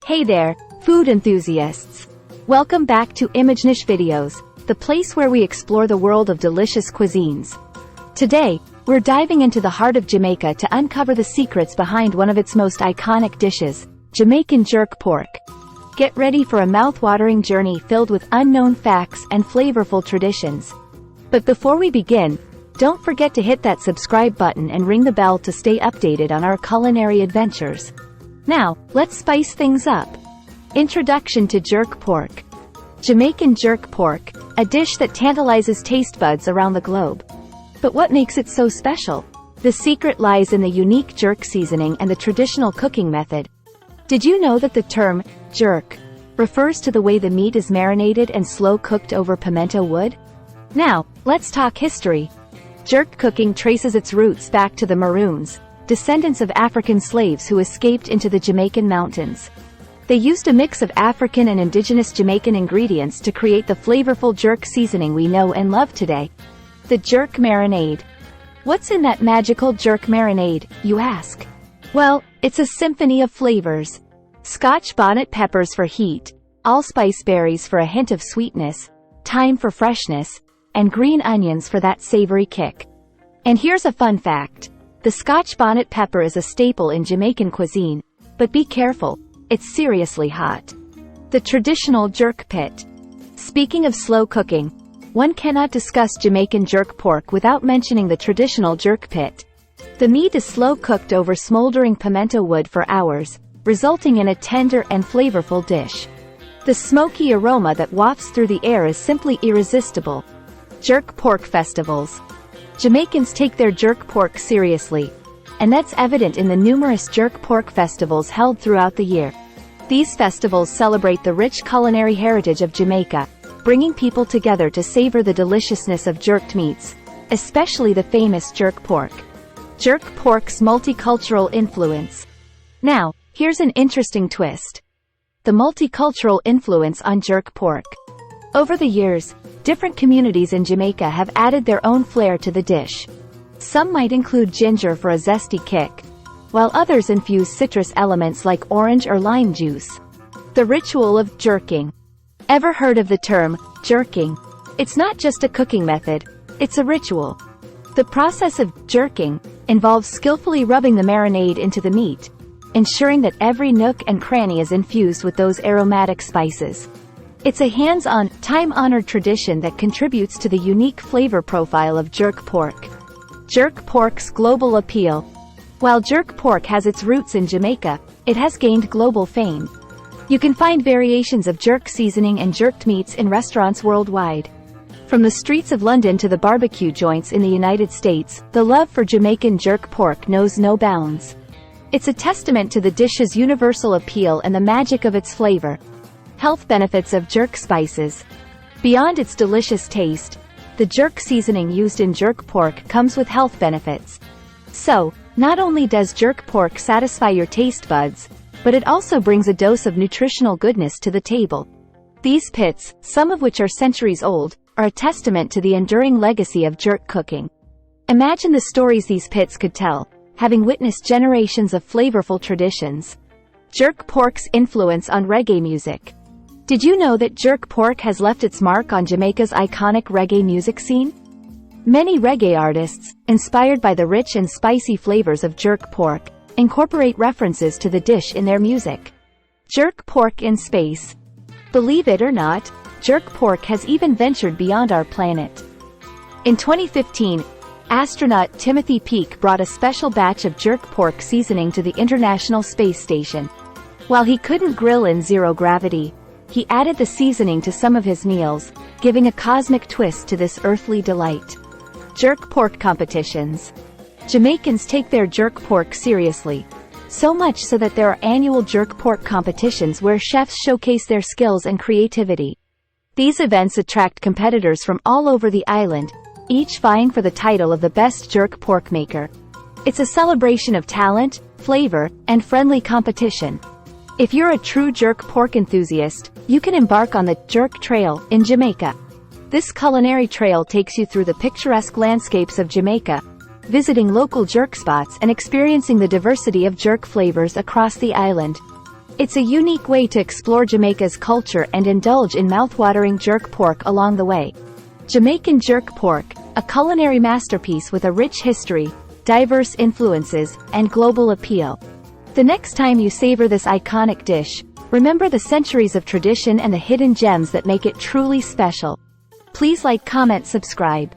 Hey there, food enthusiasts! Welcome back to Imagenish Videos, the place where we explore the world of delicious cuisines. Today, we're diving into the heart of Jamaica to uncover the secrets behind one of its most iconic dishes, Jamaican Jerk Pork. Get ready for a mouth-watering journey filled with unknown facts and flavorful traditions. But before we begin, don't forget to hit that subscribe button and ring the bell to stay updated on our culinary adventures. Now, let's spice things up. Introduction to jerk pork. Jamaican jerk pork, a dish that tantalizes taste buds around the globe. But what makes it so special? The secret lies in the unique jerk seasoning and the traditional cooking method. Did you know that the term jerk refers to the way the meat is marinated and slow cooked over pimento wood? Now, let's talk history. Jerk cooking traces its roots back to the Maroons, descendants of African slaves who escaped into the Jamaican mountains. They used a mix of African and indigenous Jamaican ingredients to create the flavorful jerk seasoning we know and love today. The jerk marinade. What's in that magical jerk marinade, you ask? Well, it's a symphony of flavors. Scotch bonnet peppers for heat, allspice berries for a hint of sweetness, thyme for freshness, and green onions for that savory kick. And here's a fun fact. The Scotch bonnet pepper is a staple in Jamaican cuisine, but be careful, it's seriously hot. The traditional jerk pit. Speaking of slow cooking, one cannot discuss Jamaican jerk pork without mentioning the traditional jerk pit. The meat is slow cooked over smoldering pimento wood for hours, resulting in a tender and flavorful dish. The smoky aroma that wafts through the air is simply irresistible. Jerk pork festivals. Jamaicans take their jerk pork seriously, and that's evident in the numerous jerk pork festivals held throughout the year. These festivals celebrate the rich culinary heritage of Jamaica, bringing people together to savor the deliciousness of jerked meats, especially the famous jerk pork. Jerk pork's multicultural influence. Now, here's an interesting twist. The multicultural influence on jerk pork. Over the years, different communities in Jamaica have added their own flair to the dish. Some might include ginger for a zesty kick, while others infuse citrus elements like orange or lime juice. The ritual of jerking. Ever heard of the term, jerking? It's not just a cooking method, it's a ritual. The process of jerking involves skillfully rubbing the marinade into the meat, ensuring that every nook and cranny is infused with those aromatic spices. It's a hands-on, time-honored tradition that contributes to the unique flavor profile of jerk pork. Jerk pork's global appeal. While jerk pork has its roots in Jamaica, it has gained global fame. You can find variations of jerk seasoning and jerked meats in restaurants worldwide. From the streets of London to the barbecue joints in the United States, the love for Jamaican jerk pork knows no bounds. It's a testament to the dish's universal appeal and the magic of its flavor. Health benefits of jerk spices. Beyond its delicious taste, the jerk seasoning used in jerk pork comes with health benefits. So, not only does jerk pork satisfy your taste buds, but it also brings a dose of nutritional goodness to the table. These pits, some of which are centuries old, are a testament to the enduring legacy of jerk cooking. Imagine the stories these pits could tell, having witnessed generations of flavorful traditions. Jerk pork's influence on reggae music. Did you know that jerk pork has left its mark on Jamaica's iconic reggae music scene? Many reggae artists, inspired by the rich and spicy flavors of jerk pork, incorporate references to the dish in their music. Jerk pork in space. Believe it or not, jerk pork has even ventured beyond our planet. In 2015, astronaut Timothy Peake brought a special batch of jerk pork seasoning to the International Space Station. While he couldn't grill in zero gravity, he added the seasoning to some of his meals, giving a cosmic twist to this earthly delight. Jerk pork competitions. Jamaicans take their jerk pork seriously, so much so that there are annual jerk pork competitions where chefs showcase their skills and creativity. These events attract competitors from all over the island, each vying for the title of the best jerk pork maker. It's a celebration of talent, flavor, and friendly competition. If you're a true jerk pork enthusiast, you can embark on the Jerk Trail in Jamaica. This culinary trail takes you through the picturesque landscapes of Jamaica, visiting local jerk spots and experiencing the diversity of jerk flavors across the island. It's a unique way to explore Jamaica's culture and indulge in mouth-watering jerk pork along the way. Jamaican Jerk Pork, a culinary masterpiece with a rich history, diverse influences, and global appeal. The next time you savor this iconic dish, remember the centuries of tradition and the hidden gems that make it truly special. Please like, comment, subscribe.